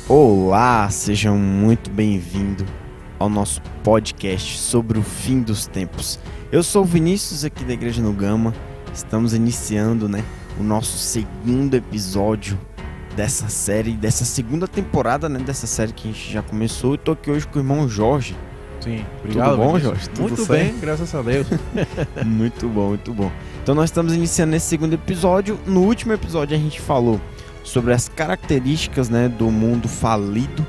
Olá, sejam muito bem-vindos ao nosso podcast sobre o fim dos tempos. Eu sou o Vinícius aqui da Igreja no Gama. Estamos iniciando, o nosso segundo episódio dessa série, dessa segunda temporada, dessa série que a gente já começou. Eu tô aqui hoje com o irmão Jorge. Sim, obrigado. Tudo bom, Vinícius? Jorge? Tudo Muito certo? bem, graças a Deus. Muito bom, muito bom. Então nós estamos iniciando esse segundo episódio. No último episódio a gente falou sobre as características, do mundo falido.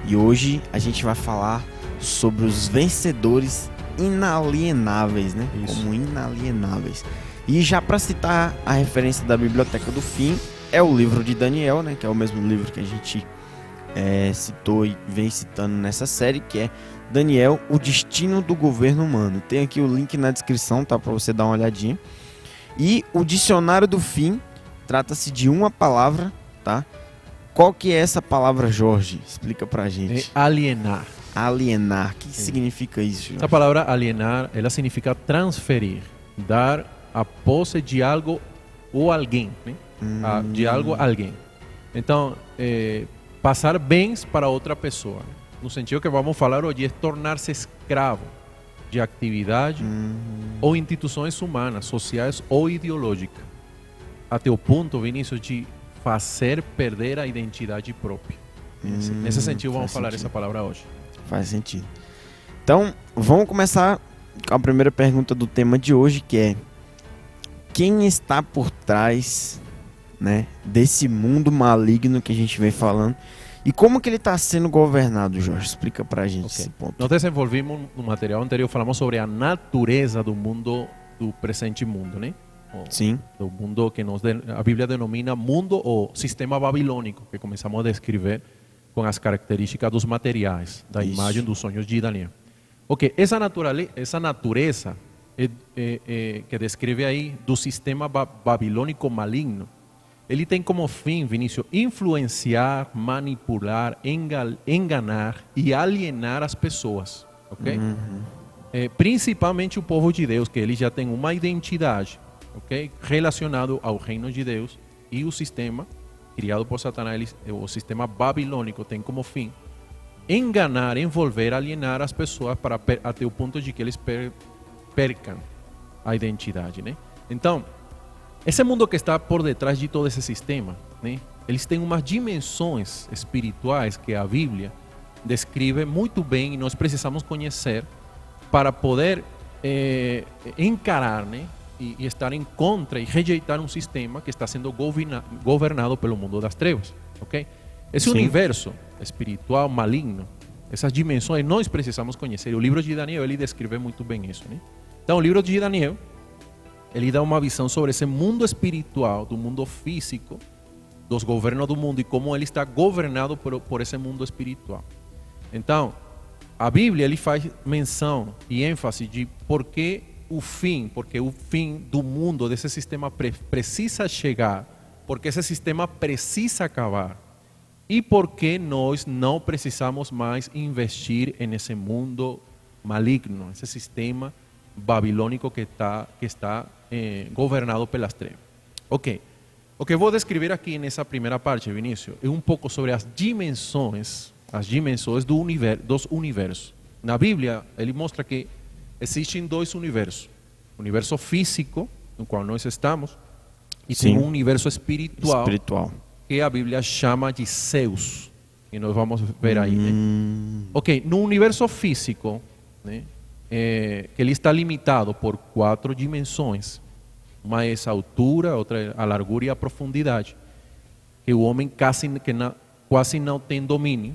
E hoje a gente vai falar sobre os vencedores inalienáveis, como inalienáveis. E já para citar a referência da Biblioteca do Fim, é o livro de Daniel, que é o mesmo livro que a gente citou e vem citando nessa série, que é Daniel, o destino do governo humano. Tem aqui o link na descrição, tá, para você dar uma olhadinha. E o dicionário do fim trata-se de uma palavra, tá? Qual que é essa palavra, Jorge? Explica pra gente. Alienar. Alienar. O que significa isso, Jorge? Essa palavra alienar, ela significa transferir, dar a posse de algo ou alguém, de algo a alguém. Então, passar bens para outra pessoa. No sentido que vamos falar hoje, é tornar-se escravo de atividade ou instituições humanas, sociais ou ideológicas. Até o ponto, Vinícius, de fazer perder a identidade própria. Nesse sentido, vamos falar essa palavra hoje. Faz sentido. Então, vamos começar com a primeira pergunta do tema de hoje, que é: quem está por trás, desse mundo maligno que a gente vem falando? E como que ele está sendo governado, Jorge? Explica pra gente esse ponto. Nós desenvolvimos no material anterior, falamos sobre a natureza do mundo, do presente mundo, Sim. Do mundo que a Bíblia denomina mundo ou sistema babilônico, que começamos a descrever com as características dos materiais, da imagem dos sonhos de Daniel. Ok, essa natureza que descreve aí do sistema babilônico maligno, ele tem como fim, Vinícius, influenciar, manipular, enganar e alienar as pessoas, ok? Principalmente o povo de Deus, que ele já tem uma identidade, ok, relacionado ao reino de Deus, e o sistema criado por Satanás, o sistema babilônico, tem como fim enganar, envolver, alienar as pessoas até o ponto de que eles percam a identidade, Então, esse mundo que está por detrás de todo esse sistema, eles têm umas dimensões espirituais que a Bíblia descreve muito bem e nós precisamos conhecer para poder encarar, e estar em contra e rejeitar um sistema que está sendo governado pelo mundo das trevas, ok? Esse universo espiritual maligno, essas dimensões nós precisamos conhecer. O livro de Daniel, ele descreve muito bem isso, Então, o livro de Daniel, ele dá uma visão sobre esse mundo espiritual, do mundo físico, dos governos do mundo e como ele está governado por esse mundo espiritual. Então, a Bíblia ele faz menção e ênfase de porque o fim do mundo, desse sistema precisa chegar, porque esse sistema precisa acabar e porque nós não precisamos mais investir nesse mundo maligno, esse sistema babilônico que está governado pelas trevas. Ok, o que eu vou descrever aqui nessa primeira parte, Vinícius, é um pouco sobre as dimensões dos universos. Na Bíblia, ele mostra que existem dois universos: o universo físico, no qual nós estamos, e tem um universo espiritual, que a Bíblia chama de Zeus, e nós vamos ver aí. Ok, no universo físico, que ele está limitado por 4 dimensões. Uma é a altura, outra é a largura e a profundidade, que o homem quase não tem domínio,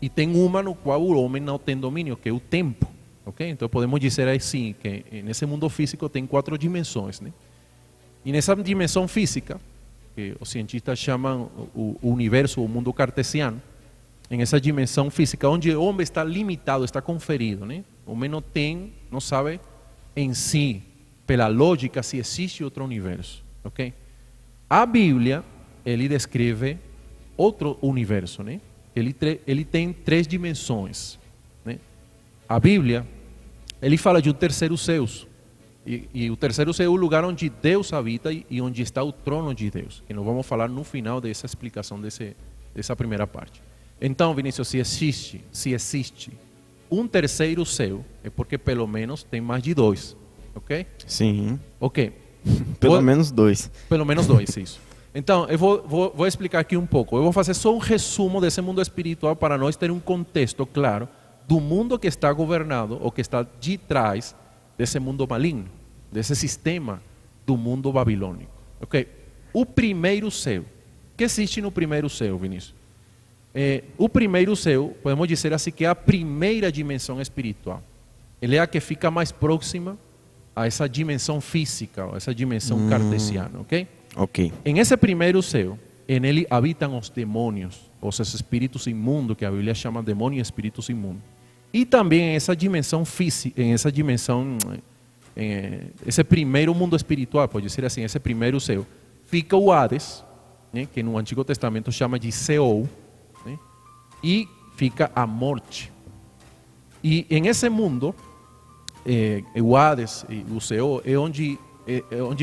e tem uma no qual o homem não tem domínio, que é o tempo. Okay? Então podemos dizer assim, que nesse mundo físico tem 4 dimensões. E nessa dimensão física, que os cientistas chamam o universo, o mundo cartesiano, em essa dimensão física, onde o homem está limitado, está conferido, o homem não sabe em si, pela lógica, se existe outro universo. Okay? A Bíblia, ele descreve outro universo, ele tem 3 dimensões. A Bíblia, ele fala de um terceiro céu. E o terceiro céu é o lugar onde Deus habita e onde está o trono de Deus. Que nós vamos falar no final dessa explicação dessa primeira parte. Então, Vinícius, se existe um terceiro céu, é porque pelo menos tem mais de dois, ok? Sim. Ok. Pelo menos dois. Pelo menos dois, isso. Então, eu vou explicar aqui um pouco. Eu vou fazer só um resumo desse mundo espiritual para nós ter um contexto claro do mundo que está governado ou que está de trás desse mundo maligno, desse sistema do mundo babilônico. Ok? O primeiro céu. O que existe no primeiro céu, Vinícius? O primeiro céu, podemos dizer assim, que é a primeira dimensão espiritual. Ele é a que fica mais próxima a essa dimensão física, a essa dimensão cartesiana, ok? Ok. En ese primeiro céu, en él habitan os demonios, os espíritus inmundos, que a Biblia llama demonios y espíritus inmundos. Y también en esa dimensión física, en esa dimensión, ese primeiro mundo espiritual, pode dizer assim, esse primeiro céu, fica o Hades, né, que no Antigo Testamento chama de Seol, né, e fica a morte. E em esse mundo, o Hades e o Seol é onde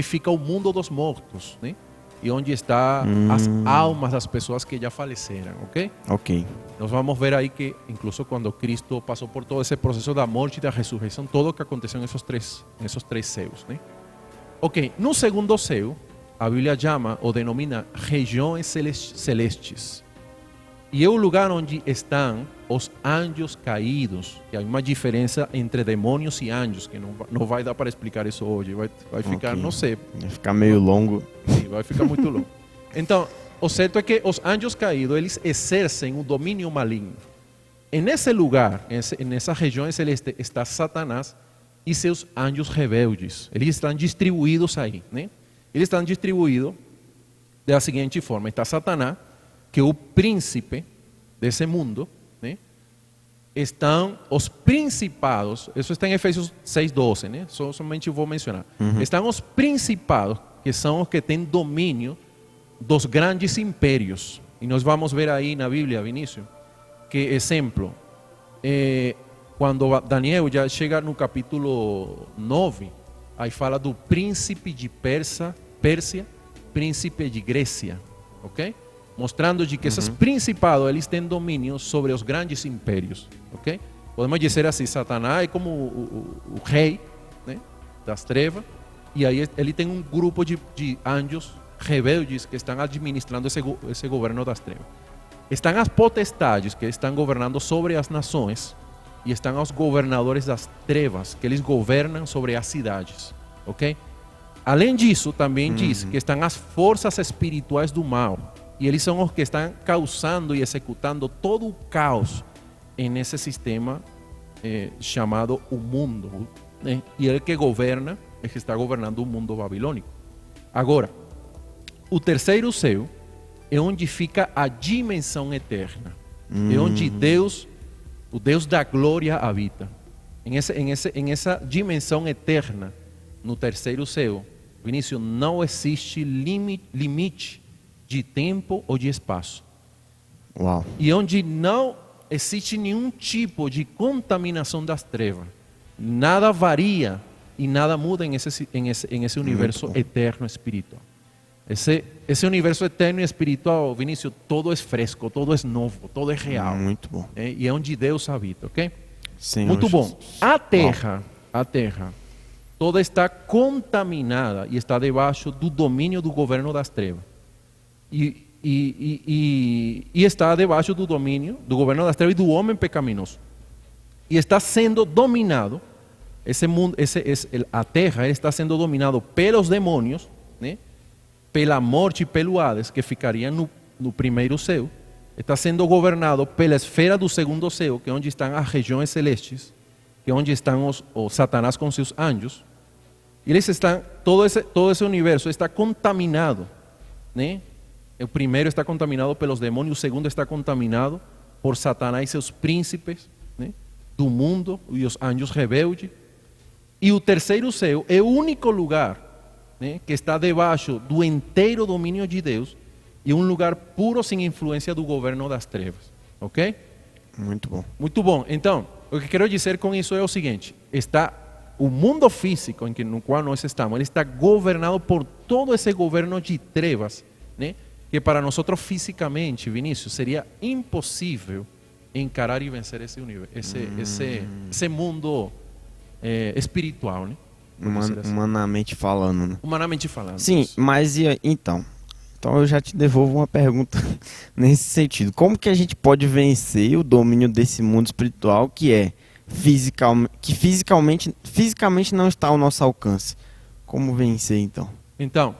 fica o mundo dos mortos, né? E onde está as almas das pessoas que já faleceram, ok? Ok. Nós vamos ver aí que, incluso quando Cristo passou por todo esse processo da morte e da ressurreição, todo o que aconteceu nesses três céus, né? Ok, no segundo céu, a Bíblia chama ou denomina regiões celestes. E é o lugar onde estão os anjos caídos. E há uma diferença entre demônios e anjos, que não vai dar para explicar isso hoje. Vai ficar, Ok. não sei. Vai ficar meio longo. Sim, vai ficar muito longo. Então, o certo é que os anjos caídos, eles exercem um domínio maligno. Nesse lugar, nessa região celeste, está Satanás e seus anjos rebeldes. Eles estão distribuídos aí, né? Eles estão distribuídos da seguinte forma: está Satanás, que é o príncipe desse mundo, né? Estão os principados, isso está em Efésios 6:12, né? Somente vou mencionar. Estão os principados, que são os que têm domínio dos grandes impérios. E nós vamos ver aí na Bíblia, Vinícius, que, exemplo, quando Daniel já chega no capítulo 9, aí fala do príncipe de Pérsia, príncipe de Grécia, ok? Mostrando de que esses principados, eles têm domínio sobre os grandes impérios, ok? Podemos dizer assim, Satanás é como o rei, né, das trevas, e aí ele tem um grupo de anjos rebeldes que estão administrando esse governo das trevas. Estão as potestades que estão governando sobre as nações, e estão os governadores das trevas, que eles governam sobre as cidades, ok? Além disso, também diz que estão as forças espirituais do mal, e eles são os que estão causando e executando todo o caos nesse sistema chamado o mundo, né? E ele que governa, é que está governando o mundo babilônico. Agora, o terceiro céu é onde fica a dimensão eterna. É onde Deus, o Deus da glória, habita. Em essa dimensão eterna, no terceiro céu, Vinícius, não existe limite de tempo ou de espaço. Uau. E onde não existe nenhum tipo de contaminação das trevas. Nada varia e nada muda em esse universo eterno espiritual. Esse universo eterno e espiritual, Vinícius, todo é fresco, todo é novo, todo é real. Muito bom. E é onde Deus habita, ok? Senhor Muito bom. Jesus. A terra, toda está contaminada e está debaixo do domínio do governo das trevas. E está debaixo do domínio do governo das trevas e do homem pecaminoso. E está sendo dominado, esse mundo, a terra está sendo dominado pelos demônios, né? Pela morte e pelo Hades, que ficaria no primeiro céu. Está sendo governado pela esfera do segundo céu, que é onde estão as regiões celestes, que é onde estão os Satanás com seus anjos. E eles estão, todo esse universo está contaminado, né? O primeiro está contaminado pelos demônios, o segundo está contaminado por Satanás e seus príncipes, né, do mundo e os anjos rebeldes. E o terceiro céu é o único lugar, né, que está debaixo do inteiro domínio de Deus e um lugar puro sem influência do governo das trevas. Ok? Muito bom. Muito bom. Então, o que quero dizer com isso é o seguinte: está o mundo físico no qual nós estamos, ele está governado por todo esse governo de trevas, né? que para nós fisicamente, Vinícius, seria impossível encarar e vencer esse universo, esse mundo espiritual, né? Humanamente falando, né? Humanamente falando. Sim, mas então eu já te devolvo uma pergunta nesse sentido. Como que a gente pode vencer o domínio desse mundo espiritual que fisicamente não está ao nosso alcance? Como vencer, então? Então,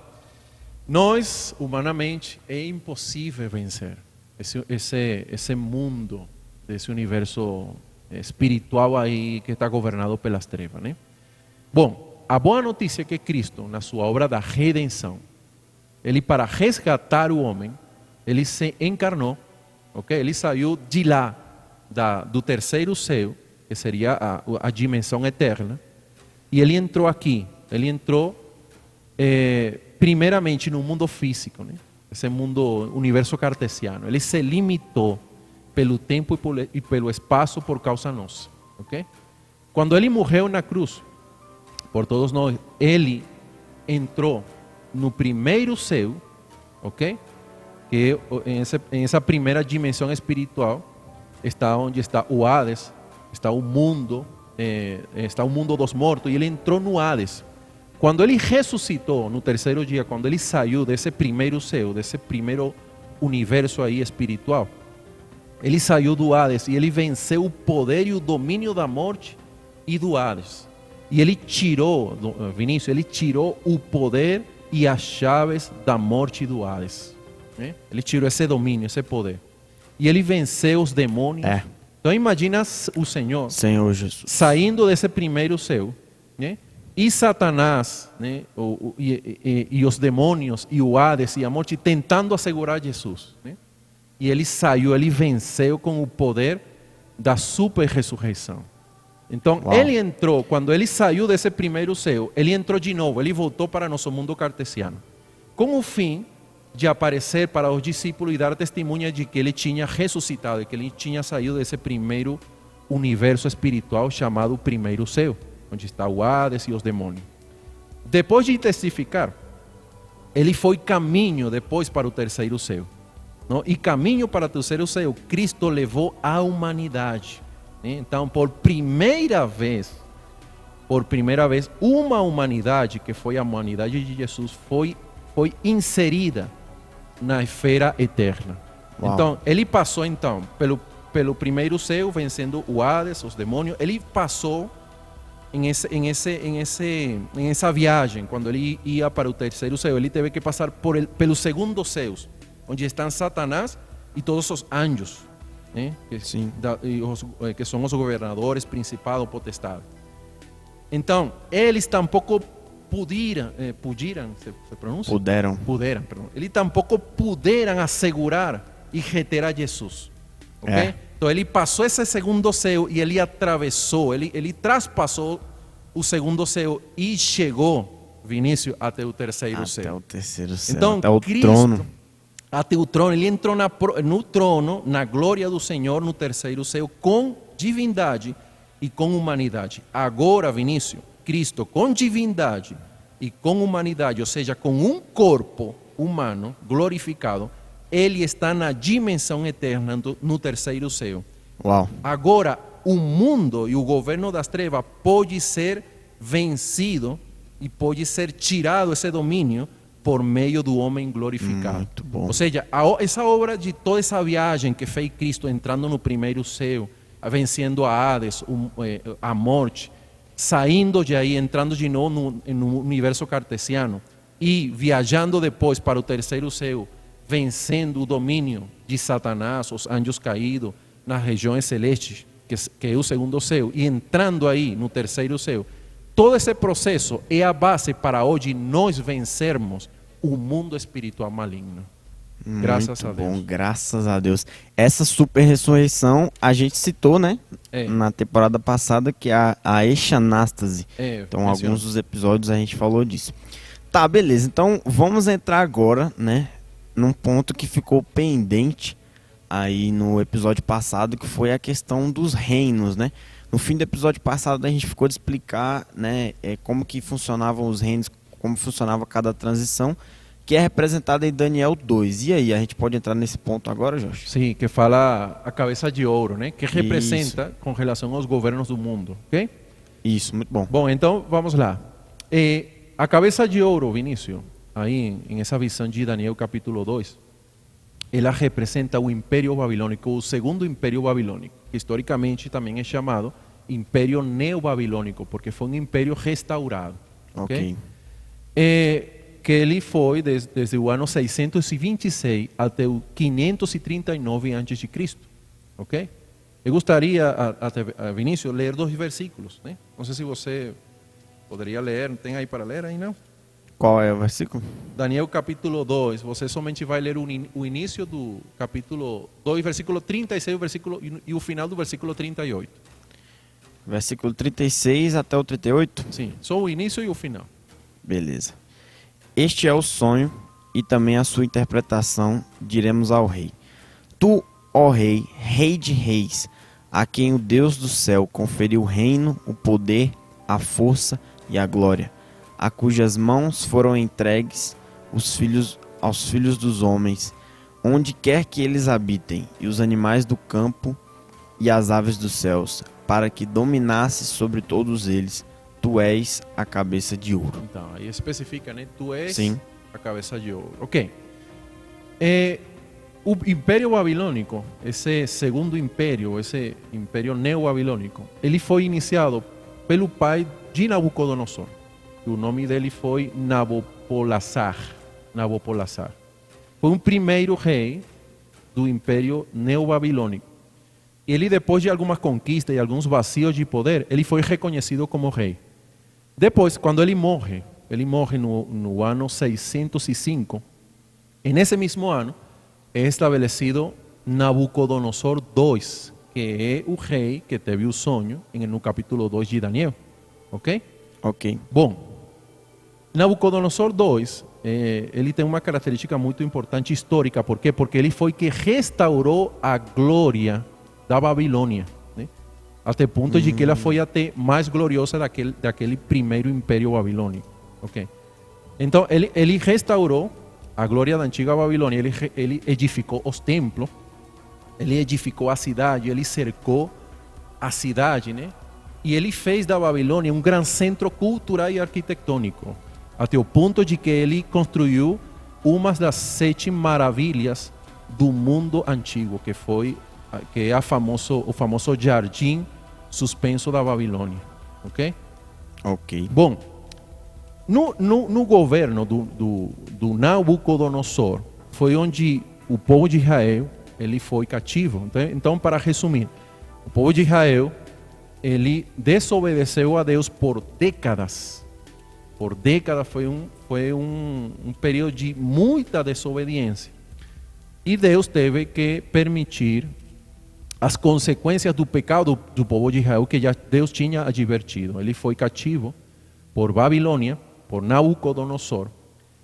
nós, humanamente, é impossível vencer esse mundo, esse universo espiritual aí que está governado pelas trevas, né? Bom, a boa notícia é que Cristo, na sua obra da redenção, ele para resgatar o homem, ele se encarnou, ok? Ele saiu de lá, do terceiro céu, que seria a dimensão eterna, e ele entrou aqui. Ele entrou primeiramente no mundo físico, né? Esse mundo, universo cartesiano. Ele se limitou pelo tempo e pelo espaço por causa nossa, ok? Quando ele morreu na cruz, por todos nós, ele entrou no primeiro céu, ok? Que em essa primeira dimensão espiritual está onde está o Hades, está o mundo dos mortos, e ele entrou no Hades. Quando ele ressuscitou no terceiro dia, quando ele saiu desse primeiro céu, desse primeiro universo aí espiritual, ele saiu do Hades e ele venceu o poder e o domínio da morte e do Hades. E ele tirou, Vinícius, ele tirou o poder e as chaves da morte e do Hades, né? Ele tirou esse domínio, esse poder. E ele venceu os demônios. Então imagina o Senhor Jesus saindo desse primeiro céu, né? E Satanás, né? E os demônios e o Hades e a morte tentando assegurar Jesus, né? E ele saiu, ele venceu com o poder da super ressurreição. Então, ele entrou, quando ele saiu desse primeiro céu, ele entrou de novo, ele voltou para nosso mundo cartesiano, com o fim de aparecer para os discípulos e dar testemunha de que ele tinha ressuscitado, de que ele tinha saído desse primeiro universo espiritual chamado primeiro céu, onde está o Hades e os demônios. Depois de testificar, ele foi caminho depois para o terceiro céu, não? E caminho para o terceiro céu, Cristo levou a humanidade. Então, por primeira vez, uma humanidade, que foi a humanidade de Jesus, foi inserida na esfera eterna. Então, ele passou pelo primeiro céu, vencendo o Hades, os demônios. Ele passou em essa viagem, quando ele ia para o terceiro céu, ele teve que passar pelos segundos céus, onde estão Satanás e todos os anjos, né? Que são os governadores, principados, potestades. Então, eles tampouco puderam, eles tampouco puderam assegurar e reter a Jesus, ok? Então ele passou esse segundo céu e ele atravessou, ele traspassou o segundo céu e chegou, Vinícius, até o terceiro céu. Até o terceiro céu, então, até o Cristo, trono. Até o trono, ele entrou no trono, na glória do Senhor, no terceiro céu, com divindade e com humanidade. Agora, Vinícius, Cristo com divindade e com humanidade, ou seja, com um corpo humano glorificado, ele está na dimensão eterna no terceiro céu. Agora, o mundo e o governo das trevas pode ser vencido e pode ser tirado esse domínio por meio do homem glorificado. Muito bom. Ou seja, essa obra de toda essa viagem que fez Cristo entrando no primeiro céu, vencendo a Hades, a morte, saindo de aí, entrando de novo no universo cartesiano e viajando depois para o terceiro céu, vencendo o domínio de Satanás, os anjos caídos nas regiões celestes, que é o segundo céu, e entrando aí no terceiro céu. Todo esse processo é a base para hoje nós vencermos o mundo espiritual maligno. Graças a Deus. Bom, graças a Deus. Essa super ressurreição a gente citou, né? Na temporada passada, que é a exanástase. Então, alguns dos episódios a gente falou disso. Tá, beleza. Então, vamos entrar agora, né? Num ponto que ficou pendente aí no episódio passado, que foi a questão dos reinos, né? No fim do episódio passado a gente ficou de explicar, né, como que funcionavam os reinos, como funcionava cada transição, que é representada em Daniel 2. E aí, a gente pode entrar nesse ponto agora, Jorge? Sim, que fala a cabeça de ouro, né? Que representa com relação aos governos do mundo, ok? Isso, muito bom. Bom, então vamos lá. A cabeça de ouro, Vinícius, aí em essa visão de Daniel capítulo 2, ela representa o Império Babilônico, o segundo Império Babilônico, que historicamente também é chamado Império Neobabilônico, porque foi um império restaurado. Ok. Que ele foi desde o ano 626 até o 539 a.C. Ok? Eu gostaria, Vinícius, ler 2 versículos. Né? Não sei se você poderia ler, tem aí para ler aí, não? Qual é o versículo? Daniel capítulo 2, você somente vai ler o início do capítulo 2, versículo 36 e o final do versículo 38. Versículo 36 até o 38? Sim, só o início e o final. Beleza. Este é o sonho e também a sua interpretação, diremos ao rei. Tu, ó rei, rei de reis, a quem o Deus do céu conferiu o reino, o poder, a força e a glória, a cujas mãos foram entregues aos filhos dos homens, onde quer que eles habitem, e os animais do campo e as aves dos céus, para que dominasse sobre todos eles. Tu és a cabeça de ouro. Então, aí especifica, né? Tu és Sim. a cabeça de ouro. Ok. O Império Babilônico, esse segundo império, esse Império Neo-Babilônico, ele foi iniciado pelo pai de Nabucodonosor. O nome dele foi Nabopolassar. Foi o primeiro rei do Império Neo-Babilônico. Ele, depois de algumas conquistas e alguns vazios de poder, ele foi reconhecido como rei. Depois, quando ele morre no ano 605, nesse mesmo ano, é estabelecido Nabucodonosor II, que é o rei que teve o sonho no capítulo 2 de Daniel. Ok? Ok. Bom, Nabucodonosor II, ele tem uma característica muito importante histórica. Por quê? Porque ele foi que restaurou a glória da Babilônia, né? Até o ponto de que ela foi até mais gloriosa daquele primeiro império babilônico. Okay? Então, ele restaurou a glória da antiga Babilônia, ele edificou os templos, ele edificou a cidade, ele cercou a cidade, né? E ele fez da Babilônia um grande centro cultural e arquitetônico, até o ponto de que ele construiu uma das 7 maravilhas do mundo antigo, que é o famoso jardim suspenso da Babilônia. Ok? Ok. Bom, no governo do Nabucodonosor, foi onde o povo de Israel ele foi cativo. Então, para resumir, o povo de Israel ele desobedeceu a Deus por décadas. Por décadas foi um período de muita desobediência. E Deus teve que permitir as consequências do pecado do povo de Israel que já Deus tinha advertido. Ele foi cativo por Babilônia, por Nabucodonosor.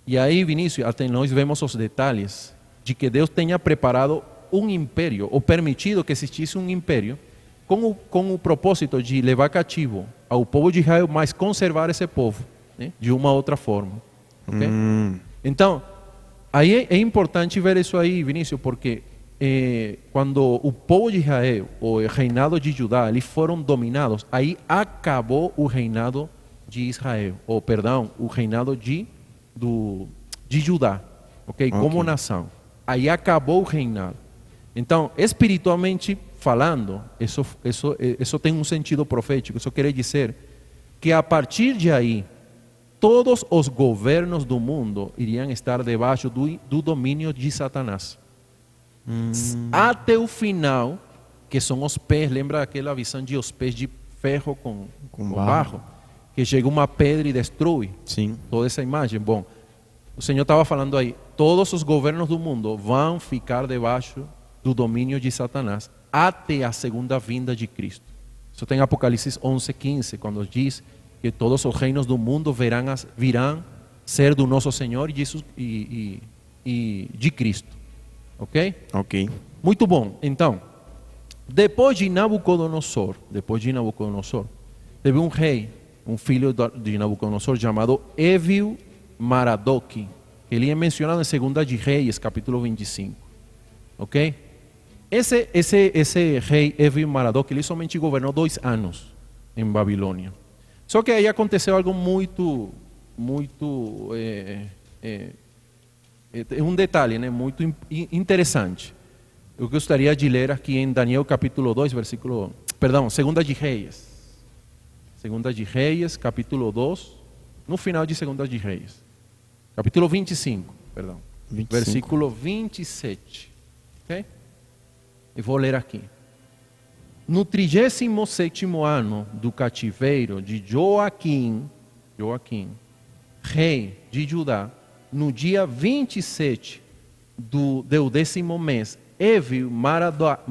E aí, Vinícius, até nós vemos os detalhes de que Deus tenha preparado um império, ou permitido que existisse um império, com o propósito de levar cativo ao povo de Israel, mas conservar esse povo, né, de uma outra forma. Okay? Então, aí é importante ver isso aí, Vinícius, porque quando o povo de Israel, o reinado de Judá, eles foram dominados, aí acabou o reinado de Israel, o reinado de Judá, okay? Como nação. Aí acabou o reinado. Então, espiritualmente falando, isso tem um sentido profético. Isso quer dizer que a partir de aí, todos os governos do mundo iriam estar debaixo do domínio de Satanás. Até o final, que são os pés, lembra aquela visão de os pés de ferro com barro, que chega uma pedra e destrói. Sim. Toda essa imagem. Bom, o Senhor estava falando aí, todos os governos do mundo vão ficar debaixo do domínio de Satanás até a segunda vinda de Cristo. Isso tem Apocalipse 11:15, quando diz que todos os reinos do mundo virão ser do nosso Senhor e de Cristo. Ok? Ok. Muito bom. Então, depois de Nabucodonosor, teve um rei, um filho de Nabucodonosor chamado Evil Maradoc. que ele é mencionado em 2 de Reis, capítulo 25. Ok? Esse rei Evil-Marodac, ele somente governou 2 anos em Babilônia. Só que aí aconteceu algo muito um detalhe, né, muito interessante. Eu gostaria de ler aqui em Daniel capítulo 2, versículo, perdão, 2 de Reis. 2 de Reis, capítulo 2, no final de 2 de Reis. Capítulo 25, perdão. 25. Versículo 27. Ok? Eu vou ler aqui. No 37º ano do cativeiro de Joaquim, rei de Judá, no dia 27 do 10º mês, Evil-Marodac,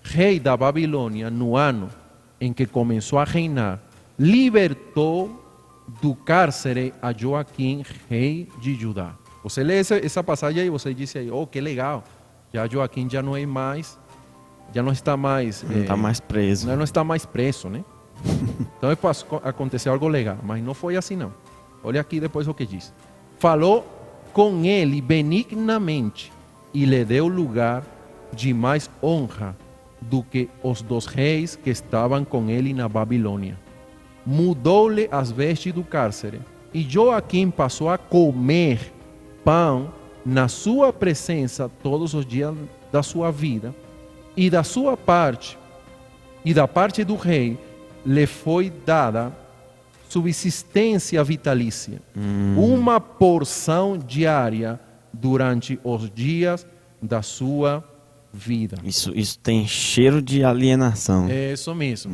rei da Babilônia, no ano em que começou a reinar, libertou do cárcere a Joaquim, rei de Judá. Você lê essa passagem aí, você diz aí, oh, que legal. Já Joaquim já não é mais, já não está mais... Não está mais preso. Não está mais preso, né? Então aconteceu algo legal, mas não foi assim não. Olha aqui depois o que diz. Falou com ele benignamente e lhe deu lugar de mais honra do que os 2 reis que estavam com ele na Babilônia. Mudou-lhe as vestes do cárcere e Joaquim passou a comer pão na sua presença todos os dias da sua vida, e da sua parte e da parte do rei lhe foi dada subsistência vitalícia, uma porção diária durante os dias da sua vida. Isso tem cheiro de alienação. É isso mesmo.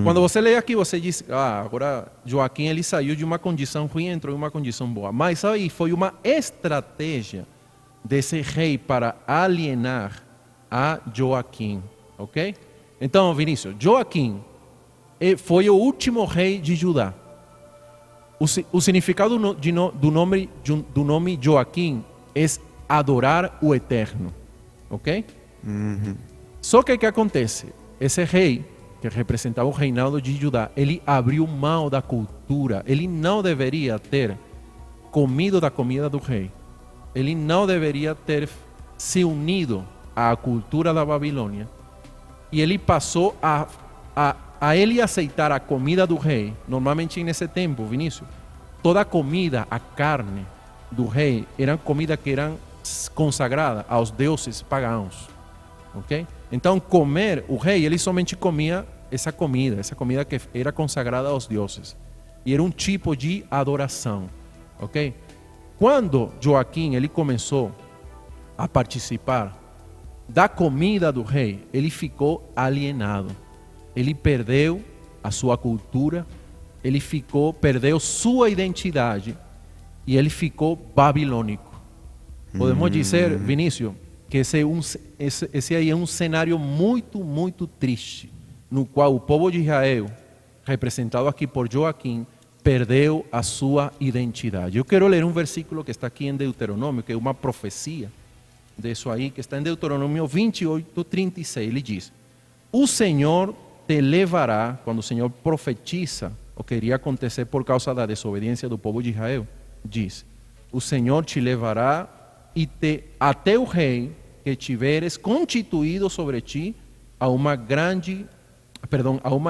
Quando você lê aqui, você diz, agora Joaquim ele saiu de uma condição ruim e entrou em uma condição boa. Mas aí foi uma estratégia desse rei para alienar a Joaquim, ok? Então, Vinícius, Joaquim foi o último rei de Judá. O significado do nome Joaquim é adorar o Eterno, ok? Só que o que acontece? Esse rei, que representava o reinado de Judá, ele abriu mão da cultura. Ele não deveria ter comido da comida do rei. Ele não deveria ter se unido à cultura da Babilônia. E ele passou a ele aceitar a comida do rei. Normalmente nesse tempo, Vinícius, toda a comida, a carne do rei, era comida que eram consagrada aos deuses pagãos. Okay? Então, o rei, ele somente comia essa comida que era consagrada aos deuses. E era um tipo de adoração. Okay? Quando Joaquim ele começou a participar da comida do rei, ele ficou alienado. Ele perdeu a sua cultura, perdeu sua identidade e ele ficou babilônico. Podemos dizer, Vinícius, que esse aí é um cenário muito, muito triste, no qual o povo de Israel, representado aqui por Joaquim, perdeu a sua identidade. Eu quero ler um versículo que está aqui em Deuteronômio, que é uma profecia disso aí, que está em Deuteronômio 28:36. Ele diz: o Senhor te levará, quando o Senhor profetiza o que iria acontecer por causa da desobediência do povo de Israel, diz: o Senhor te levará até o rei que tiveres constituído sobre ti a uma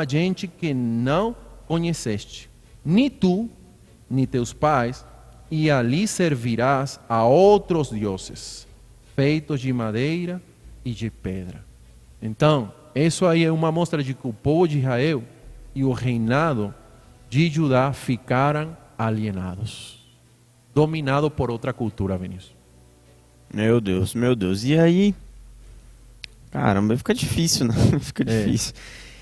gente que não conheceste, nem tu, nem teus pais, e ali servirás a outros deuses, feitos de madeira e de pedra. Então, isso aí é uma mostra de que o povo de Israel e o reinado de Judá ficaram alienados, dominados por outra cultura, Vinícius. Meu Deus. E aí, caramba, fica difícil, né? Fica difícil.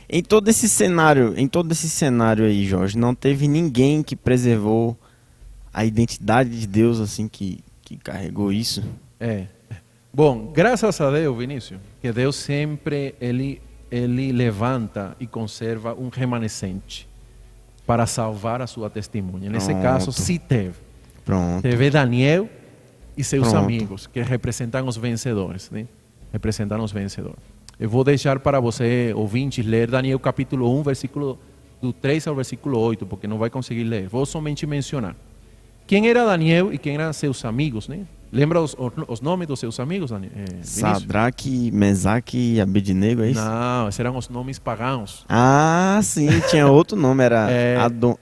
Em todo esse cenário aí, Jorge, não teve ninguém que preservou a identidade de Deus, assim, que carregou isso? Bom, graças a Deus, Vinícius, que Deus sempre, ele levanta e conserva um remanescente para salvar a sua testemunha. Nesse caso, sim teve. Pronto. Teve Daniel e seus amigos, que representam os vencedores, né? Representam os vencedores. Eu vou deixar para você, ouvintes, ler Daniel capítulo 1, versículo do 3 ao versículo 8, porque não vai conseguir ler. Vou somente mencionar. Quem era Daniel e quem eram seus amigos, né? Lembra os nomes dos seus amigos, Vinícius? Sadraque, Mesaque e Abednego, é isso? Não, esses eram os nomes pagãos. Ah, sim, tinha outro nome, era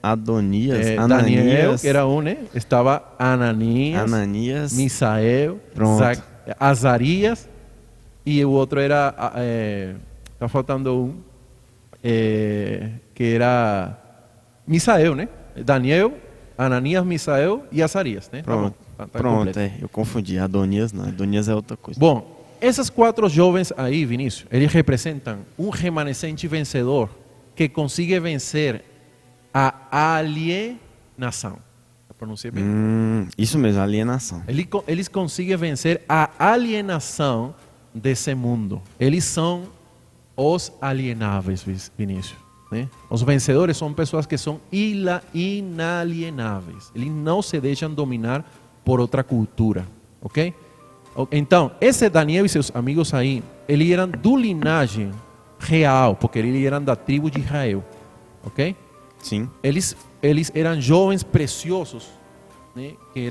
Adonias, Daniel, Ananias. que era um, né? Estava Ananias, Misael, Azarias, e o outro era, está faltando um, que era Misael, né? Daniel, Ananias, Misael e Azarias, né? Pronto, pronto, eu confundi. Adonias não, Adonias é outra coisa. Bom, esses 4 jovens aí, Vinícius, eles representam um remanescente vencedor que consigue vencer a alienação. Eu pronunciei bem? Isso mesmo, alienação. Eles conseguem vencer a alienação desse mundo. Eles são os alienáveis, Vinícius. Né? Os vencedores são pessoas que são inalienáveis. Eles não se deixam dominar por outra cultura, ok? Então, esse Daniel e seus amigos aí, eles eram do linhagem real, porque eles eram da tribo de Israel, ok? Sim. Eles eram jovens preciosos, né? Que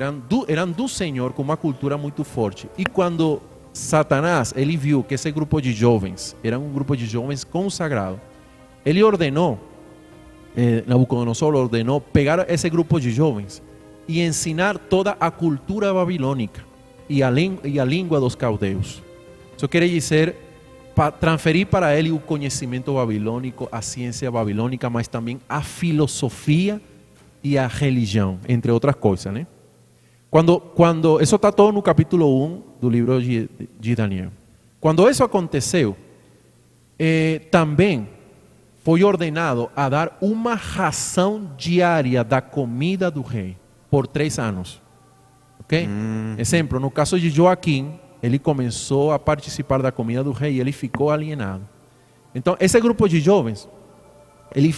eram do Senhor, com uma cultura muito forte. E quando Satanás, ele viu que esse grupo de jovens era um grupo de jovens consagrados, ele ordenou, Nabucodonosor ordenou pegar esse grupo de jovens e ensinar toda a cultura babilônica e a língua dos caldeus. Isso quer dizer transferir para ele o conhecimento babilônico, a ciência babilônica, mas também a filosofia e a religião, entre outras coisas, né? Quando isso está todo no capítulo 1 do livro de Daniel. Quando isso aconteceu, também foi ordenado a dar uma ração diária da comida do rei por 3 anos. Ok? Exemplo, no caso de Joaquim, ele começou a participar da comida do rei e ele ficou alienado. Então, esse grupo de jovens, eles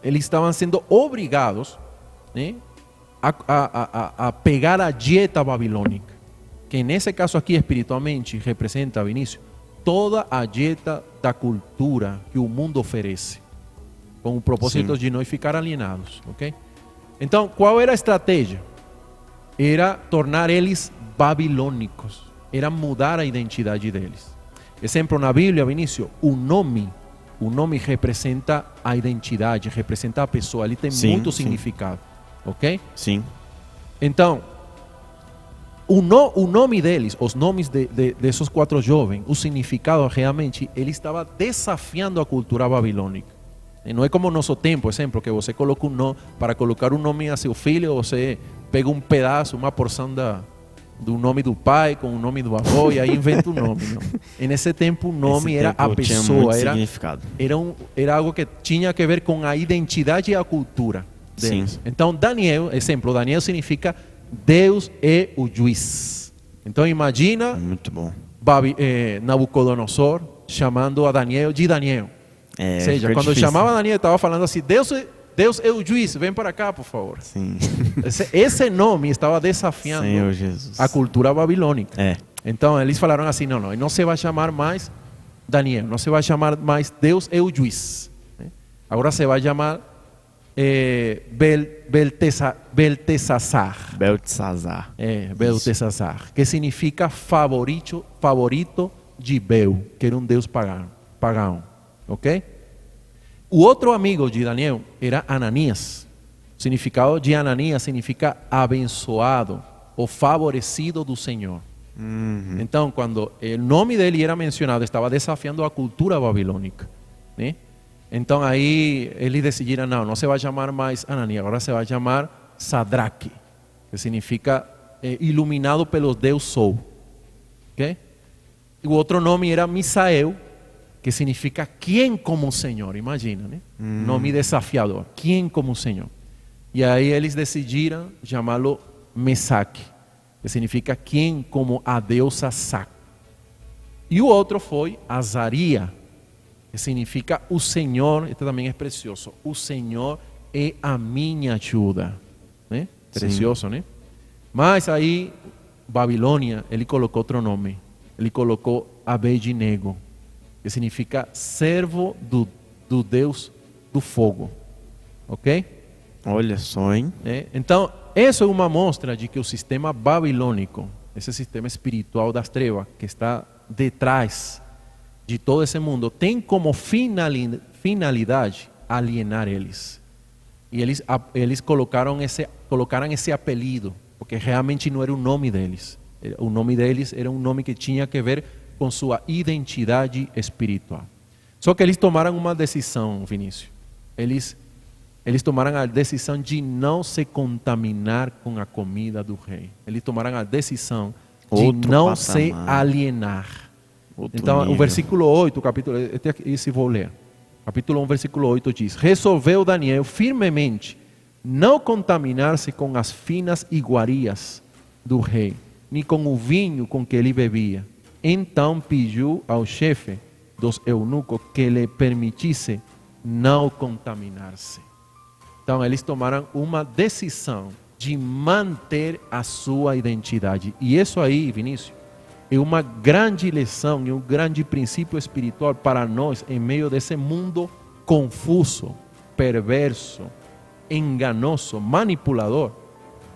estavam sendo obrigados, né, a pegar a dieta babilônica, que nesse caso aqui espiritualmente representa, Vinícius, toda a dieta da cultura que o mundo oferece, com o propósito de não ficar alienados, ok? Então, qual era a estratégia? Era tornar eles babilônicos, era mudar a identidade deles. Exemplo, na Bíblia, Vinícius, o nome representa a identidade, representa a pessoa, ele tem muito significado, ok? Sim. Então, o nome deles, os nomes desses 4 jovens, o significado realmente, ele estava desafiando a cultura babilônica. E não é como no nosso tempo, exemplo, que você coloca para colocar um nome a seu filho, você pega um pedaço, uma porção do nome do pai com o nome do avô e aí inventa um nome. Não? E nesse tempo o nome era a pessoa, era algo que tinha que ver com a identidade e a cultura deles. Sim. Então Daniel, exemplo, Daniel significa Deus é o juiz. Então imagina, muito bom, Nabucodonosor chamando a Daniel de Daniel. Ou seja, quando chamava Daniel, estava falando assim: Deus é o juiz, vem para cá, por favor. Sim. Esse nome estava desafiando a cultura babilônica. Então eles falaram assim: não se vai chamar mais Daniel, não se vai chamar mais Deus é o juiz. Agora se vai chamar Beltesazar. Beltesazar, que significa favorito de Bel, que era um deus pagão. Ok? O outro amigo de Daniel era Ananias. O significado de Ananias significa abençoado ou favorecido do Senhor. Então, quando o nome dele era mencionado, estava desafiando a cultura babilônica, né? Então aí eles decidiram, não se vai chamar mais Ananias, agora se vai chamar Sadraque, que significa iluminado pelo Deus Sol. Okay? E o outro nome era Misael, que significa quem como o Senhor, imagina, né? Nome desafiador, quem como o Senhor. E aí eles decidiram chamá-lo Mesaque, que significa quem como a deusa Sac. E o outro foi Azaria, que significa o Senhor, este também é precioso, o Senhor é a minha ajuda, né? Precioso, né? Mas aí, Babilônia, ele colocou outro nome, ele colocou Abednego, que significa servo do Deus do fogo. Ok? Olha só, hein? Então, isso é uma mostra de que o sistema babilônico, esse sistema espiritual das trevas, que está detrás de todo esse mundo, tem como finalidade alienar eles. E eles colocaram esse apelido, porque realmente não era o nome deles. O nome deles era um nome que tinha que ver com sua identidade espiritual. Só que eles tomaram uma decisão, Vinícius. Eles tomaram a decisão de não se contaminar com a comida do rei. Eles tomaram a decisão de não se alienar. Então, nível. O versículo 8, esse vou ler. Capítulo 1, versículo 8 diz: resolveu Daniel firmemente não contaminar-se com as finas iguarias do rei, nem com o vinho com que ele bebia. Então pediu ao chefe dos eunucos que lhe permitisse não contaminar-se. Então eles tomaram uma decisão de manter a sua identidade. E isso aí, Vinícius, é uma grande lição e um grande princípio espiritual para nós em meio desse mundo confuso, perverso, enganoso, manipulador.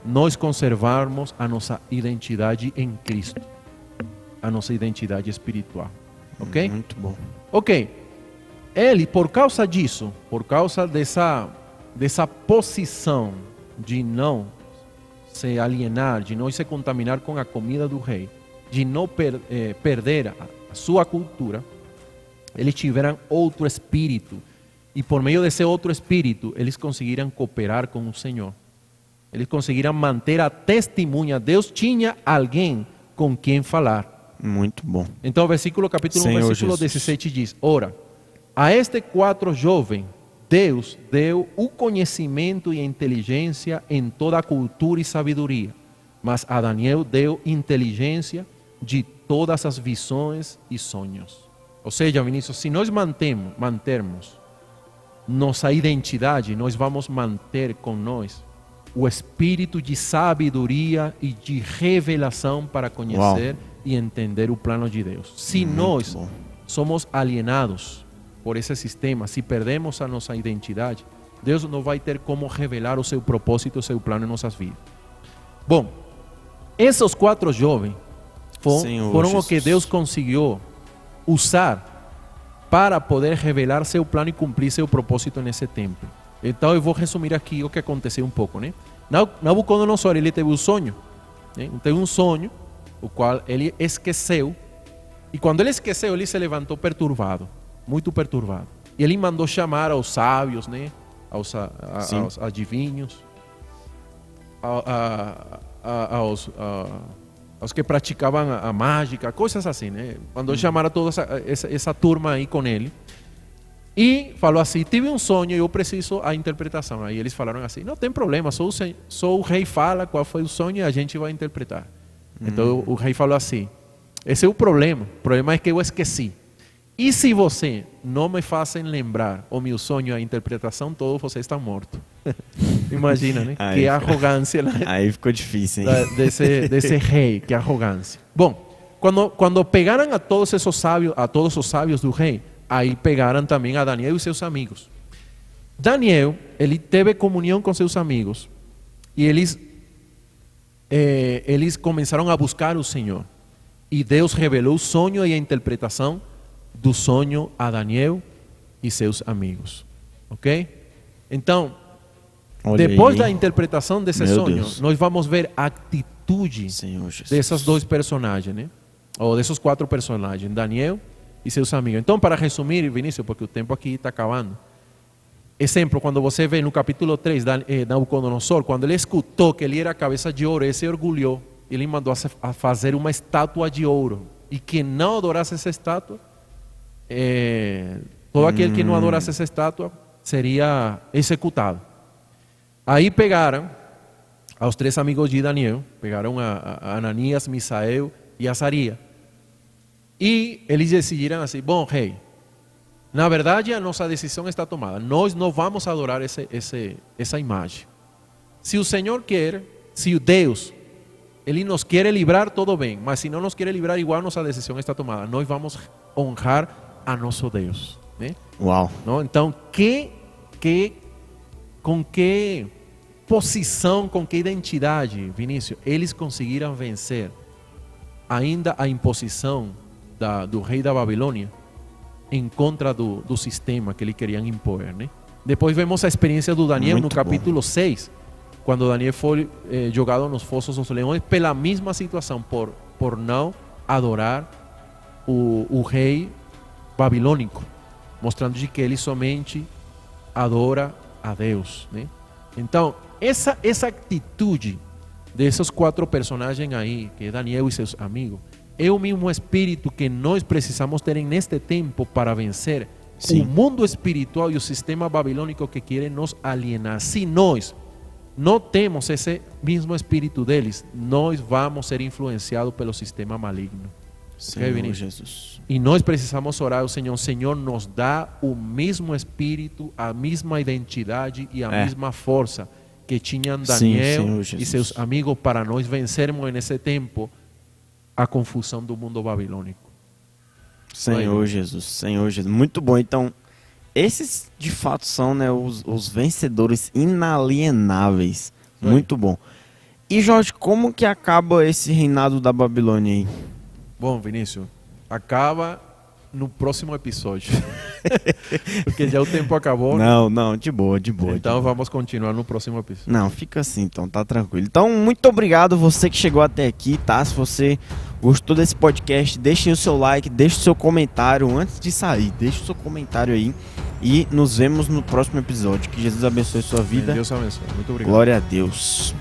Nós conservarmos a nossa identidade em Cristo, a nossa identidade espiritual. Ok? Muito bom. Ok. Ele, por causa disso, por causa dessa posição de não se alienar, de não se contaminar com a comida do rei, de não perder a sua cultura, eles tiveram outro espírito. E por meio desse outro espírito, eles conseguiram cooperar com o Senhor. Eles conseguiram manter a testemunha. Deus tinha alguém com quem falar. Muito bom. Então, capítulo 1, versículo 17 diz: ora, a este 4 jovens, Deus deu o conhecimento e a inteligência em toda a cultura e sabedoria. Mas a Daniel deu inteligência de todas as visões e sonhos. Ou seja, Vinícius, se nós mantermos nossa identidade, nós vamos manter com nós o espírito de sabedoria e de revelação para conhecer e entender o plano de Deus. Se nós somos alienados por esse sistema, se perdemos a nossa identidade, Deus não vai ter como revelar o seu propósito, o seu plano em nossas vidas. Bom, esses 4 jovens foram o que Deus conseguiu usar para poder revelar seu plano e cumprir seu propósito nesse tempo. Então eu vou resumir aqui o que aconteceu um pouco, né? Nabucodonosor, ele teve um sonho, né? Teve um sonho, o qual ele esqueceu, e quando ele esqueceu, ele se levantou perturbado, muito perturbado. E ele mandou chamar aos sábios, né? aos adivinhos, aos que praticavam a mágica, coisas assim, né? Mandou chamar a toda essa turma aí com ele. E falou assim: tive um sonho e eu preciso a interpretação. Aí eles falaram assim: não tem problema, só o rei fala qual foi o sonho e a gente vai interpretar. Então o rei falou assim: esse é o problema é que eu esqueci. E se você não me fazem lembrar o meu sonho e a interpretação, todos vocês estão mortos. Imagina, né? Que arrogância. Né? Aí ficou difícil, hein? Desse rei, que arrogância. Bom, quando pegaram a todos os sábios do rei, aí pegaram também a Daniel e seus amigos. Daniel, ele teve comunhão com seus amigos e eles começaram a buscar o Senhor. E Deus revelou o sonho e a interpretação do sonho a Daniel e seus amigos. Ok? Então, depois da interpretação desse sonho, nós vamos ver a atitude desses 2 personagens, né? Ou desses 4 personagens, Daniel e seus amigos. Então, para resumir, Vinícius, porque o tempo aqui está acabando. Exemplo, quando você vê no capítulo 3, Nabucodonosor, quando ele escutou que ele era a cabeça de ouro, ele se orgulhou. Ele mandou a fazer uma estátua de ouro. E quem não adorasse essa estátua, todo aquele que não adorasse essa estátua seria executado. Aí pegaram aos 3 amigos de Daniel, pegaram a Ananias, Misael e Azarias. E eles decidiram assim: bom, rei, na verdade a nossa decisão está tomada. Nós não vamos adorar essa imagem. Se o Senhor quer, se o Deus, Ele nos quer livrar, tudo bem. Mas se não nos quer livrar, igual nossa decisão está tomada. Nós vamos honrar a nosso Deus, né? Uau! Não? Então, que com que posição, com que identidade, Vinícius, eles conseguiram vencer ainda a imposição do rei da Babilônia em contra do sistema que eles queriam impor, né? Depois vemos a experiência do Daniel Muito no capítulo 6, quando Daniel foi jogado nos fossos dos leões pela mesma situação, por não adorar o rei babilônico, mostrando que ele somente adora a Deus, né? Então, essa atitude desses 4 personagens aí, que é Daniel e seus amigos, é o mesmo espírito que nós precisamos ter neste tempo para vencer o mundo espiritual e o sistema babilônico que querem nos alienar. Se nós não temos esse mesmo espírito deles, nós vamos ser influenciados pelo sistema maligno. Senhor Jesus. E nós precisamos orar ao Senhor. Senhor, nos dá o mesmo espírito, a mesma identidade e a mesma força que tinham Daniel e seus amigos para nós vencermos nesse tempo a confusão do mundo babilônico. Senhor Jesus, Senhor Jesus. Muito bom. Então, esses de fato são, né, os vencedores inalienáveis. Muito bom. E Jorge, como que acaba esse reinado da Babilônia aí? Bom, Vinícius, acaba no próximo episódio. Porque já o tempo acabou. Não, de boa. Então vamos continuar no próximo episódio. Não, fica assim, então, tá tranquilo. Então, muito obrigado você que chegou até aqui, tá? Se você gostou desse podcast, deixe o seu like, deixe o seu comentário antes de sair. Deixe o seu comentário aí e nos vemos no próximo episódio. Que Jesus abençoe sua vida. Deus abençoe. Muito obrigado. Glória a Deus.